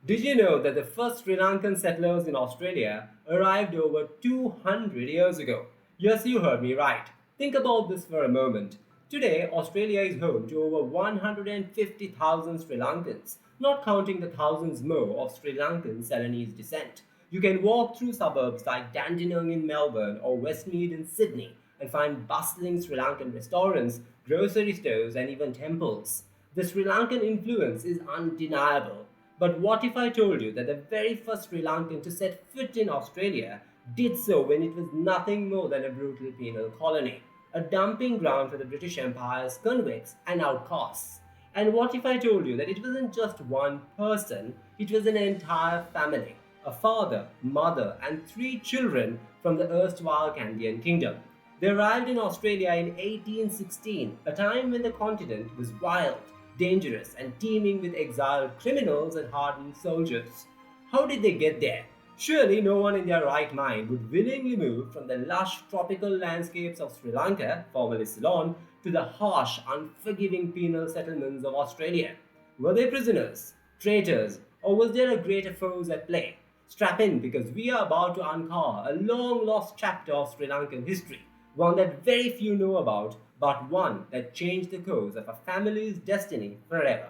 Did you know that the first Sri Lankan settlers in Australia arrived over 200 years ago? Yes, you heard me right. Think about this for a moment. Today, Australia is home to over 150,000 Sri Lankans, not counting the thousands more of Sri Lankan Ceylonese descent. You can walk through suburbs like Dandenong in Melbourne or Westmead in Sydney and find bustling Sri Lankan restaurants, grocery stores, and even temples. The Sri Lankan influence is undeniable. But what if I told you that the very first Sri Lankan to set foot in Australia did so when it was nothing more than a brutal penal colony, a dumping ground for the British Empire's convicts and outcasts? And what if I told you that it wasn't just one person, it was an entire family, a father, mother, and three children from the erstwhile Kandyan kingdom? They arrived in Australia in 1816, a time when the continent was wild, dangerous, and teeming with exiled criminals and hardened soldiers. How did they get there? Surely no one in their right mind would willingly move from the lush tropical landscapes of Sri Lanka, formerly Ceylon, to the harsh, unforgiving penal settlements of Australia. Were they prisoners, traitors, or was there a greater force at play? Strap in because we are about to uncover a long lost chapter of Sri Lankan history, one that very few know about, but one that changed the course of a family's destiny forever.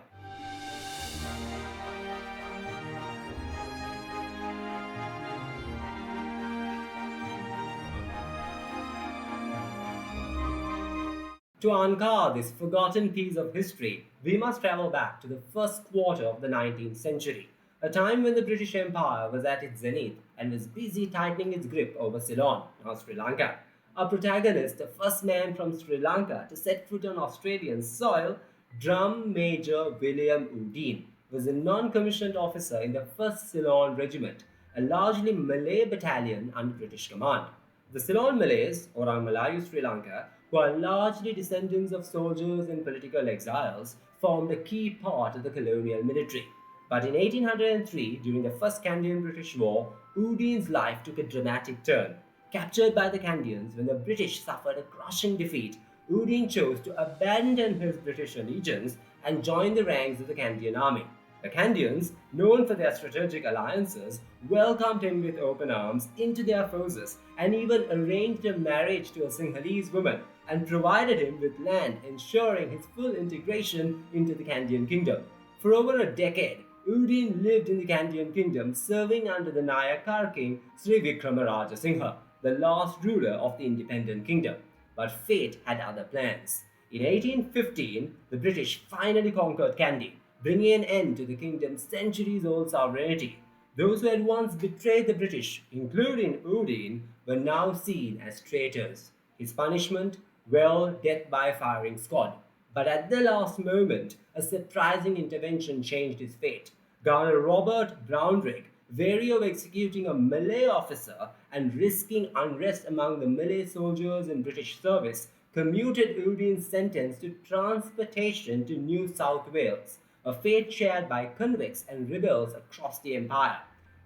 To uncover this forgotten piece of history, we must travel back to the first quarter of the 19th century, a time when the British Empire was at its zenith and was busy tightening its grip over Ceylon, now Sri Lanka. Our protagonist, the first man from Sri Lanka to set foot on Australian soil, Drum Major William Oodeen, was a non-commissioned officer in the 1st Ceylon Regiment, a largely Malay battalion under British command. The Ceylon Malays, or our Malayu Sri Lanka, who are largely descendants of soldiers and political exiles, formed a key part of the colonial military. But in 1803, during the First Kandyan British War, Oodeen's life took a dramatic turn. Captured by the Kandyans when the British suffered a crushing defeat, Oodeen chose to abandon his British allegiance and join the ranks of the Kandyan army. The Kandyans, known for their strategic alliances, welcomed him with open arms into their forces and even arranged a marriage to a Sinhalese woman and provided him with land, ensuring his full integration into the Kandyan kingdom. For over a decade, Oodeen lived in the Kandyan kingdom, serving under the Nayakar king Sri Vikramaraja Singha, the last ruler of the independent kingdom. But fate had other plans. In 1815, the British finally conquered Kandy, bringing an end to the kingdom's centuries-old sovereignty. Those who had once betrayed the British, including Oodeen, were now seen as traitors. His punishment? Well, death by firing squad. But at the last moment, a surprising intervention changed his fate. Governor Robert Brownrigg, wary of executing a Malay officer and risking unrest among the Malay soldiers in British service, commuted Oodeen's sentence to transportation to New South Wales, a fate shared by convicts and rebels across the empire.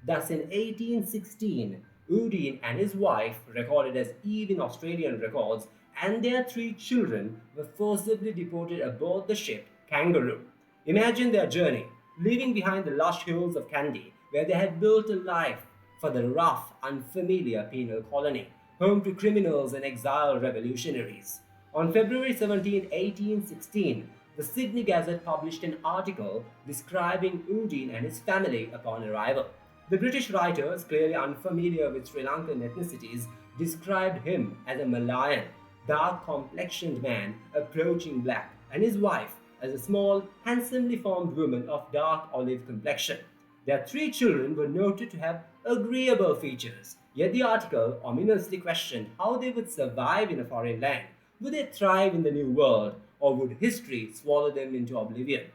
Thus, in 1816, Oodeen and his wife, recorded as Eve in Australian records, and their three children were forcibly deported aboard the ship Kangaroo. Imagine their journey, leaving behind the lush hills of Kandy, where they had built a life, for the rough, unfamiliar penal colony, home to criminals and exiled revolutionaries. On February 17, 1816, the Sydney Gazette published an article describing Oodeen and his family upon arrival. The British writers, clearly unfamiliar with Sri Lankan ethnicities, described him as a Malayan, dark-complexioned man approaching black, and his wife as a small, handsomely formed woman of dark olive complexion. Their three children were noted to have agreeable features, yet the article ominously questioned how they would survive in a foreign land. Would they thrive in the New World, or would history swallow them into oblivion?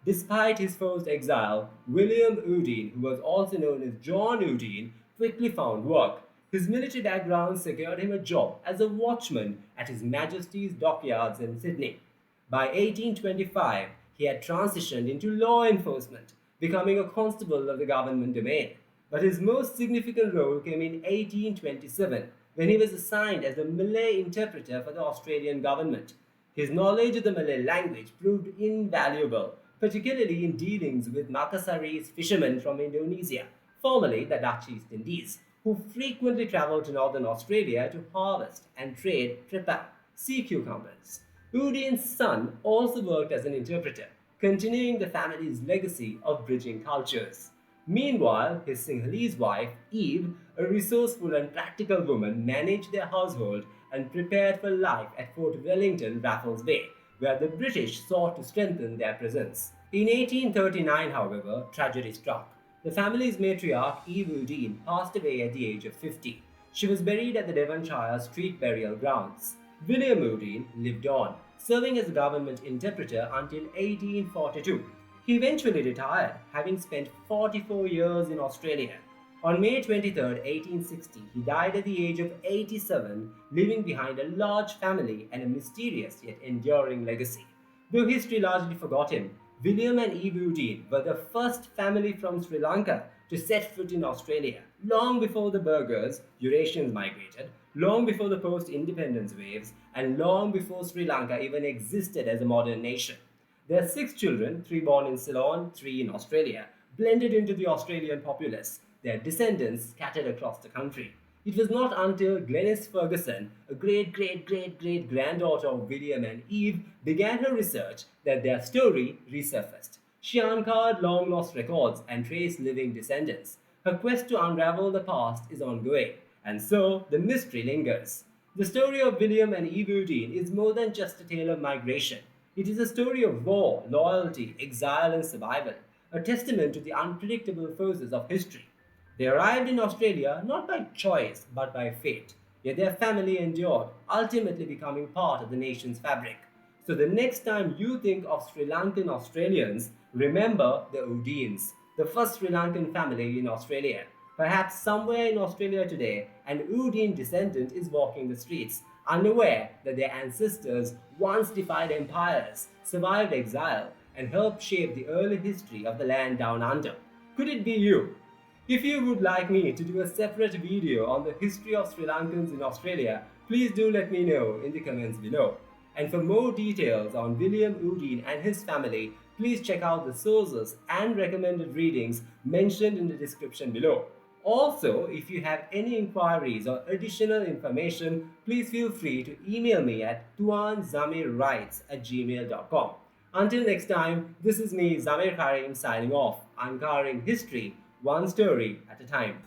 Despite his forced exile, William Oodeen, who was also known as John Oodeen, quickly found work. His military background secured him a job as a watchman at His Majesty's dockyards in Sydney. By 1825, he had transitioned into law enforcement, becoming a constable of the government domain. But his most significant role came in 1827, when he was assigned as a Malay interpreter for the Australian government. His knowledge of the Malay language proved invaluable, particularly in dealings with Makassarese fishermen from Indonesia, formerly the Dutch East Indies, who frequently traveled to northern Australia to harvest and trade tripal, sea cucumbers. Oodeen's son also worked as an interpreter, continuing the family's legacy of bridging cultures. Meanwhile, his Sinhalese wife, Eve, a resourceful and practical woman, managed their household and prepared for life at Fort Wellington, Raffles Bay, where the British sought to strengthen their presence. In 1839, however, tragedy struck. The family's matriarch, Eve Oodeen, passed away at the age of 50. She was buried at the Devonshire Street Burial Grounds. William Oodeen lived on, serving as a government interpreter until 1842. He eventually retired, having spent 44 years in Australia. On May 23, 1860, he died at the age of 87, leaving behind a large family and a mysterious yet enduring legacy. Though history largely forgot him, William and Eve Oodeen were the first family from Sri Lanka to set foot in Australia, long before the Burghers, Eurasians migrated, long before the post-independence waves, and long before Sri Lanka even existed as a modern nation. Their 6 children, 3 born in Ceylon, 3 in Australia, blended into the Australian populace, their descendants scattered across the country. It was not until Glennys Ferguson, a great granddaughter of William and Eve, began her research that their story resurfaced. She uncovered long lost records and traced living descendants. Her quest to unravel the past is ongoing, and so the mystery lingers. The story of William and Eve Oodeen is more than just a tale of migration. It is a story of war, loyalty, exile, and survival, a testament to the unpredictable forces of history. They arrived in Australia not by choice but by fate, yet their family endured, ultimately becoming part of the nation's fabric. So the next time you think of Sri Lankan Australians, remember the Oodeens, the first Sri Lankan family in Australia. Perhaps somewhere in Australia today, an Oodeen descendant is walking the streets, unaware that their ancestors once defied empires, survived exile, and helped shape the early history of the land down under. Could it be you? If you would like me to do a separate video on the history of Sri Lankans in Australia, please do let me know in the comments below. And for more details on William Oodeen and his family, please check out the sources and recommended readings mentioned in the description below. Also, if you have any inquiries or additional information, please feel free to email me at tuanzamirwrites@gmail.com. Until next time, this is me, Zamir Karim, signing off, uncovering history one story at a time.